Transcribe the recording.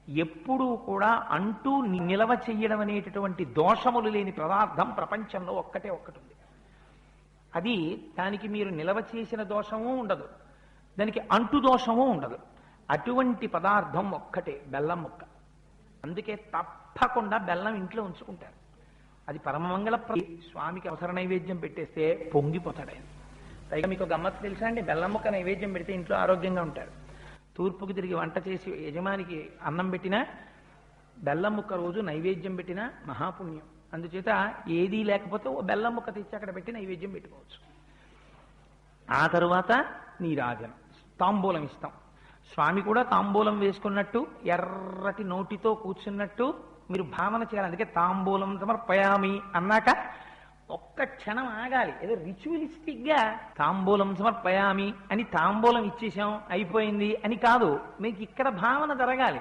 ఎప్పుడూ కూడా అంటూ నిలవ చెయ్యడం అనేటటువంటి దోషములు లేని పదార్థం ప్రపంచంలో ఒక్కటే ఒక్కటి ఉంది. అది దానికి మీరు నిలవ చేసిన దోషము ఉండదు, దానికి అంటు దోషము ఉండదు. అటువంటి పదార్థం ఒక్కటే బెల్లం ముక్క. అందుకే తప్పకుండా బెల్లం ఇంట్లో ఉంచుకుంటారు. అది పరమమంగళ స్వామికి అవసర నైవేద్యం పెట్టేస్తే పొంగిపోతాడు ఆయన. పైగా మీకు గమ్మత్తు తెలుసా అండి, బెల్లం ముక్క నైవేద్యం పెడితే ఇంట్లో ఆరోగ్యంగా ఉంటారు. తూర్పుకి తిరిగి వంట చేసి యజమానికి అన్నం పెట్టినా బెల్లం ముక్క రోజు నైవేద్యం పెట్టినా మహాపుణ్యం. అందుచేత ఏదీ లేకపోతే ఓ బెల్లం ముక్క తెచ్చి అక్కడ పెట్టి నైవేద్యం పెట్టుకోవచ్చు. ఆ తరువాత నీరాజనం, తాంబూలం ఇస్తాం. స్వామి కూడా తాంబూలం వేసుకున్నట్టు ఎర్రటి నోటితో కూర్చున్నట్టు మీరు భావన చేయాలి. అందుకే తాంబూలం సమర్పయామి అన్నాక ఒక్క క్షణం ఆగాలి. ఏదో రిచువలిస్టిక్ గా తాంబూలం సమర్పయామి అని తాంబూలం ఇచ్చేసాం అయిపోయింది అని కాదు, మీకు ఇక్కడ భావన జరగాలి.